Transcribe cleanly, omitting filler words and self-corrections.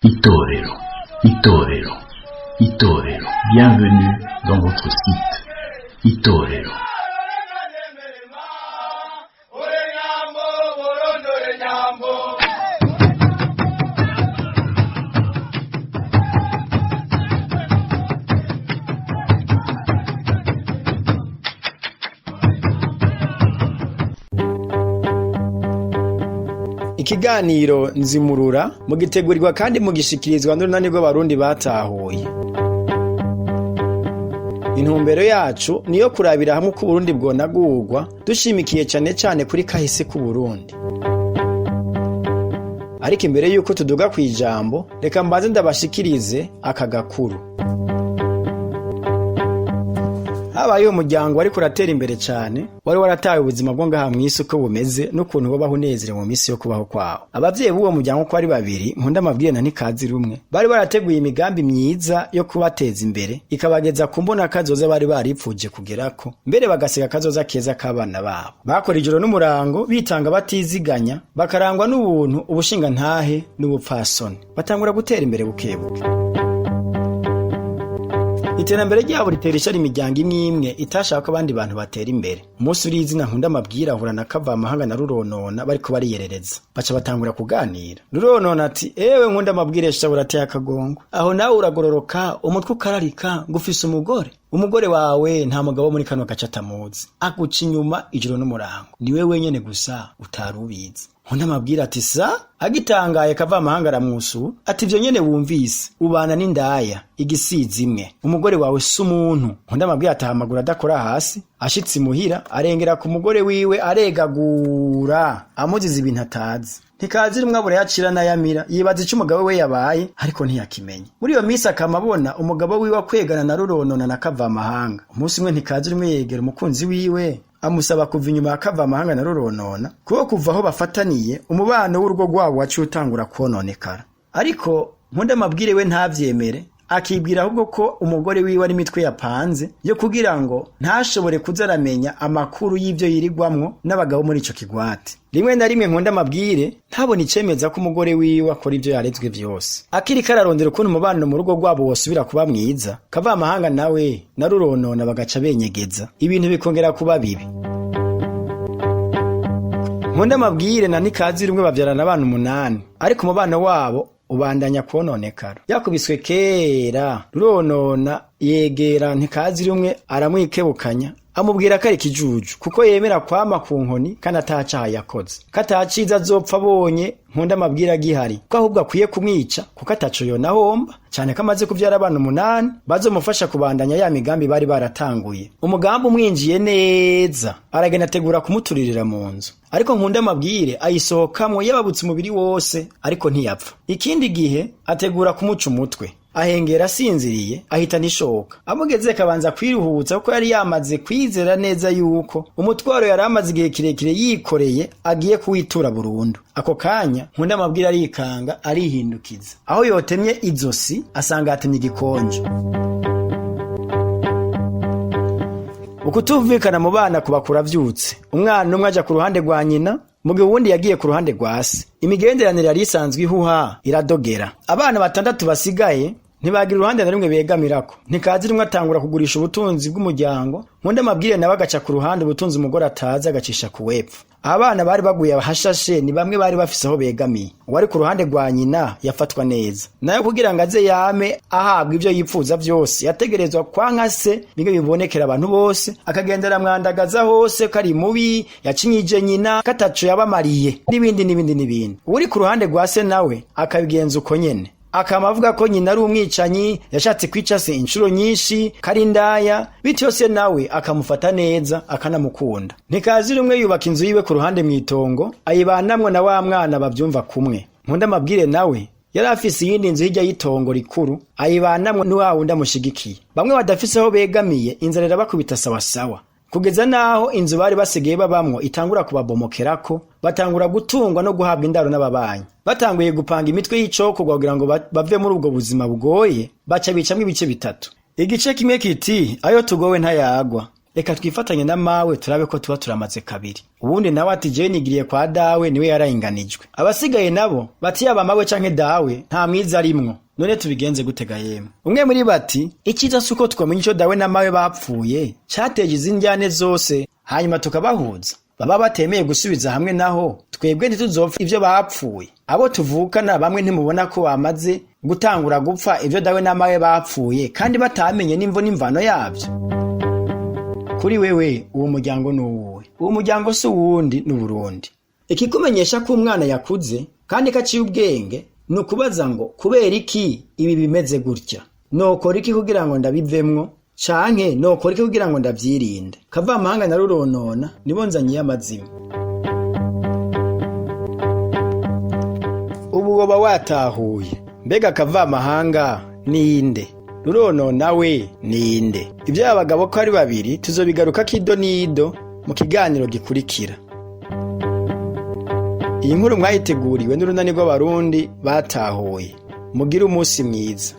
Itorero, Itorero, Itorero. Bienvenue dans votre site. Itorero. Ikiganiro Nzimurura mugitegurirwa kandi mugishikirizwa n'urunani rw'abarundi batahuye. Intumbero yacu niyo kurabira hamwe ko Burundi bwonagurwa dushimikiye cane kuri kahise ku Burundi. Ariko imbere yuko tuduga kwijambo reka mbanze ndabashikirize aka gakuru. Habaye umuryango wari kuratera imbere cane wari warataye ubuzima bwo ngaha mw'isi uko bumeze n'ukuntu babaho nezere mu misi yo kubaho kwawo. Abavyeyi b'uwo muryango ko ari babiri nkunda amabwire na ntikazi rumwe bari barateguye imigambi myiza yo kubateza imbere ikabageza ku mbona kazoza bari baripfuje kugerako mbere bagaseka kazoza keza k'abana babo. Bakora ijoro n'umurango bitanga batiziganya bakarangwa n'ubuntu ubushinga ntahe n'ubupfasoni batangura gutera imbere bukebuke. Iterambere ryabo riteresha imiryango imwe itashaka ko abandi bantu batera imbere. Umunsi uri izina nkunda amabwira ahura na Kavamahanga na Ruronona bariko bariyerereza. Baca batangura kuganira. Ruronona ati ewe nkunda amabwire shabura ateye akagongo. Aho nawe uragororoka umutwe ukararika ngufise umugore. Umugore wawe nta mugabo muri kano gace atamuzi. Aguca inyuma ijoro n'umurango. Niwe wenyene gusa utarubizi. Nkunda amabwira ati sa agitangaye Kavamahanga aramwusu ati ivyo nyene wumvise ubana n'indaya igisizi imwe umugore wawe si umuntu. Nkunda amabwira atahamagura adakora hasi ashitse imuhira arengera ku mugore wiwe aregagura amuziza ibintu atazi. Ntikazi rimwe abura yacira na yamira yibaza ico umugabo we yabaye ariko ntiyakimenya. Muri iyo misi akamabona umugabo wiwe akwegana na Ruronona na Kavamahanga. Umunsi umwe ntikazi rimwe yegera umukunzi wiwe amusaba kuva inyuma ya Kavamahanga na Ruronona kuko kuva aho bafataniye umubano w'urugo rwabo waciye utangura kwononekara. Ariko nkunda amabwire we ntavyemere akibwira ahubwo ko umugore wiwe ari mitwe yapanze yo kugira ngo ntashobore kuzaramenya amakuru y'ivyo yirigwamwo n'abagabo muri ico kigwati. Rimwe na rimwe nkunda amabwire ntabona icemeza ko umugore wiwe akora ivyo yarezwe vyose. Akiri kararondera ukuntu umubano mu rugo rwabo wosubira kuba mwiza Kavamahanga nawe na Ruronona bagaca benyegeza ibintu bikongera kuba bibi. Nkunda amabwire na ntikazi rimwe bavyarana abana 8 ariko umubano wabo ubandanya kwononekara. Yakubiswe kera Ruronona yegera ntikazi rumwe aramwikebukanya amubwira ko ari kijuju kuko yemera kwama ku nkoni kandi atacaha yakoze kataciza azopfa abonye nkunda amabwira gihari ko ahubwo akwiye kumwica kuko ataco yonahomba cyane kamaze kuvyara abana 8 bazomufasha kubandanya ya migambi bari baratanguye. Umugambi umwinjiye neza aragenda ategura kumuturirira mu nzu ariko nkunda amabwire ayisohokamwe yababutse umubiri wose ariko ntiyapfa. Ikindi gihe ategura kumuca umutwe ahengera asinziriye ahita nishoka amugeze kabanza kwiruhutsa kuko yari yamaze kwizera neza yuko umutwaro yari amaze igihe kirekire yikoreye agiye kuwitura burundu. Ako kanya nkunda amabwira arikanga arihindukiza aho yotemye izosi asanga atemye igikonjo. Ukutuvukana mu bana kubakura vyutse umwana umwe aja ku ruhande rwa nyina mugihe uwundi yagiye ku ruhande rwa se. Imigenderanire yari isanzwe ihuha iradogera. Abana 6 basigaye ntibagira uruhande na rimwe begamirako. Ntikazi rimwe atangura kugurisha ubutunzi bw'umuryango nkunda amabwire nawe agaca ku ruhande ubutunzi umugore atazi agacisha ku wepfo. Abana bari baguye abahashashe ni bamwe bari bafise aho begamiye. Uwari ku ruhande rwa nyina yafatwa neza nayo kugira ngo aze yame ahabwa ivyo yipfuza vyose yategerezwa kwanka se nige bibonekera abantu bose akagendera mwandagaza hose kari mubi yacinyije nyina kataco yabamariye n'ibindi. Uri ku ruhande rwa se nawe akabigenza uko nyene akamavuga ko nyina ari umwicanyi yashatse kwica se inshuro nyinshi karindaya bityo se nawe akamufata neza akanamukunda. Ntikazi rumwe yubaka inzu yiwe ku ruhande mwitongo ayibanamwe na wa mwana bavyumva kumwe. Nkunda amabwire nawe yari afise iyindi nzu hirya y'itongo rikuru ayibanamwe n'uwa wundi amushigikiye. Bamwe badafise aho begamiye inzara irabakubita sawa kugeza naho inzu bari basigaye babamwo itangura kubabomokerako batangura gutungwa no guhabwa indaro n'ababanyi. Batanguye gupanga imitwe y'icoko kugira ngo bave muri ubwo buzima bugoye baca bicamwe ibice bitatu. Igice kimwe kiti ayo tugowe ntayagwa reka twifatanye na mawe turabe ko tuba turamaze kabiri. Uwundi nawe ati jewe nigiriye kwa dawe niwe yarayinganijwe. Abasigaye nabo bati yaba mawe canke dawe nta mwiza arimwo. None tubigenze gutega yemwe. Umwe muri bati ikiza suko twamenya ico dawe na mawe bapfuye cateje izinjyane zose hanyuma tukabahuza. Baba batemeye gusubiza hamwe naho twebwe ntituzopfa ivyo bapfuye. Abo tuvukana bamwe ntimubona ko bamaze gutangura gupfa ivyo dawe na mawe bapfuye kandi batamenye n'imvo n'imvano yavyo. Kuri wewe uwo muryango nuwuwe. Uwo muryango si uwundi n'Uburundi. Ikikumenyesha ko umwana yakuze kandi kaciye ubwenge nukubaza ngo kubera iki ibi bimeze gutya. Nokora iki kugira ngo ndabivemwo canke nokora iki kugira ngo ndavyirinde. Kavamahanga na ruronona nibo nzanyiye amazima. Ubu woba watahuye. Mbega Kavamahanga ninde? Ruronona we ninde? Ivyo abagabo ko ari babiri tuzobigaruka kido nido mu kiganiro gikurikira. Iyi nkuru mwayiteguriwe n'urunani rw'abarundi batahuye. Mugire umunsi mwiza.